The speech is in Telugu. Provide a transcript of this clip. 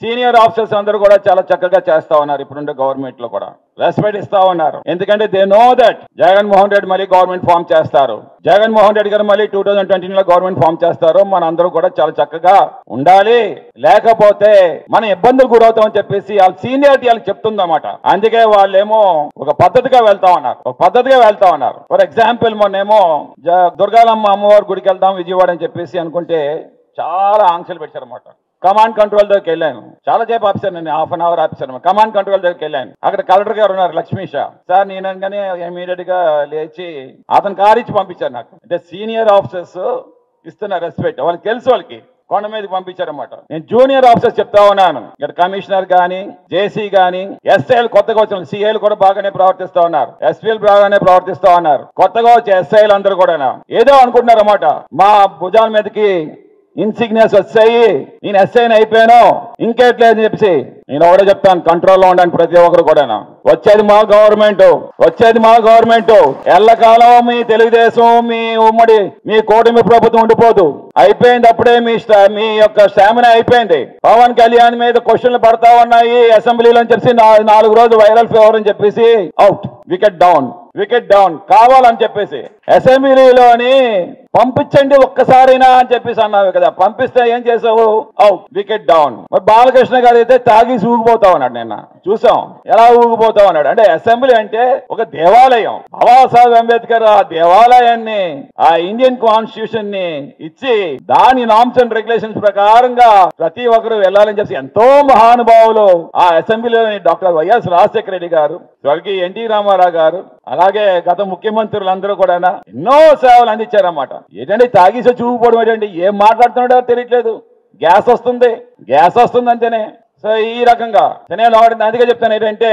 సీనియర్ ఆఫీసర్స్ అందరూ కూడా చాలా చక్కగా చేస్తా ఉన్నారు. ఇప్పుడుండే గవర్నమెంట్ లో కూడా రెస్పెక్ట్ ఇస్తా ఉన్నారు. ఎందుకంటే they know that Jaganmohan Reddy మళ్ళీ గవర్నమెంట్ ఫామ్ చేస్తారు. జగన్మోహన్ రెడ్డి గారు మళ్ళీ 2029లో గవర్నమెంట్ ఫామ్ చేస్తారు. మన అందరూ కూడా చాలా చక్కగా ఉండాలి, లేకపోతే మనం ఇబ్బందులు గురవుతామని చెప్పేసి వాళ్ళ సీనియారిటీ వాళ్ళకి చెప్తుందన్నమాట. అందుకే వాళ్ళేమో ఒక పద్ధతిగా వెళ్తా ఉన్నారు. ఫర్ ఎగ్జాంపుల్ మొన్నేమో దుర్గాలమ్మ అమ్మవారి గుడికి వెళ్దాం విజయవాడ అని చెప్పేసి అనుకుంటే చాలా ఆంక్షలు పెట్టారన్నమాట. కమాండ్ కంట్రోల్ దగ్గరికి వెళ్ళాను, చాలా సేపు ఆఫీసర్, నేను half an hour officer. Command control దగ్గరికి వెళ్ళాను, అక్కడ కలెక్టర్ గారు ఉన్నారు లక్ష్మీషా సార్. నేను అనగానే ఇమీడియట్ గా లేచి అతను కారు ఇచ్చి పంపించారు నాకు. అంటే సీనియర్ ఆఫీసర్స్ ఇస్తున్న రెస్పెక్ట్ వాళ్ళకి తెలుసు, వాళ్ళకి కొండ మీదకి పంపించారన్నమాట. నేను జూనియర్ ఆఫీసర్స్ చెప్తా ఉన్నాను, ఇక్కడ కమిషనర్ గానీ జేసీ గానీ ఎస్ఐలు కొత్తగా వచ్చిన సిఐలు కూడా బాగానే ప్రవర్తిస్తా ఉన్నారు, ఎస్పీలు బాగానే ప్రవర్తిస్తా ఉన్నారు. కొత్తగా వచ్చే ఎస్ఐలు అందరూ కూడా ఏదో అనుకుంటున్నారు అన్నమాట, మా భుజాల మీదకి ఇన్సిగ్నియస్ వచ్చాయి, నేను ఎస్ఐని అయిపోయాను ఇంకేట్లేదని చెప్పేసి. నేను ఒకటే చెప్తాను, కంట్రోల్లో ఉండడానికి ప్రతి ఒక్కరు కూడా వచ్చేది మా గవర్నమెంట్. ఎల్లకాలం మీ తెలుగుదేశం, మీ ఉమ్మడి, మీ కూటమి ప్రభుత్వం ఉండిపోదు. అయిపోయింది అప్పుడే, మీ యొక్క స్టామినా అయిపోయింది. పవన్ కళ్యాణ్ మీద క్వశ్చన్లు పడతా ఉన్నాయి అసెంబ్లీలో అని చెప్పేసి 4 రోజులు వైరల్ ఫీవర్ అని చెప్పేసి అవుట్, వికెట్ డౌన్ కావాలని చెప్పేసి అసెంబ్లీలోని పంపించండి ఒక్కసారైనా అని చెప్పేసి అన్నావు కదా, పంపిస్తే ఏం చేసావు? Out, wicket down. మరి బాలకృష్ణ గారు అయితే తాగేసి ఊగిపోతా ఉన్నాడు, నిన్న చూసాం ఎలా ఊగిపోతా ఉన్నాడు. అంటే అసెంబ్లీ అంటే ఒక దేవాలయం. బాబాసాహెబ్ అంబేద్కర్ ఆ దేవాలయాన్ని, ఆ ఇండియన్ కాన్స్టిట్యూషన్ ని ఇచ్చి దాని నామ్స్ అండ్ రెగ్యులేషన్స్ ప్రకారంగా ప్రతి ఒక్కరు వెళ్ళాలని చెప్పి ఎంతో మహానుభావులు ఆ అసెంబ్లీలోని డాక్టర్ వైఎస్ రాజశేఖర రెడ్డి గారు, స్వర్గీయ ఎన్టీ రామారావు గారు, అలాగే గత ముఖ్యమంత్రులందరూ కూడా ఎన్నో సేవలు అందించారన్నమాట. ఏంటంటే తాగేసి చూపుకోవడం ఏంటండి, ఏం మాట్లాడుతున్నాడో తెలియట్లేదు. గ్యాస్ వస్తుంది అంతేనే. సో ఈ రకంగా నేను అందుకే చెప్తాను ఏంటంటే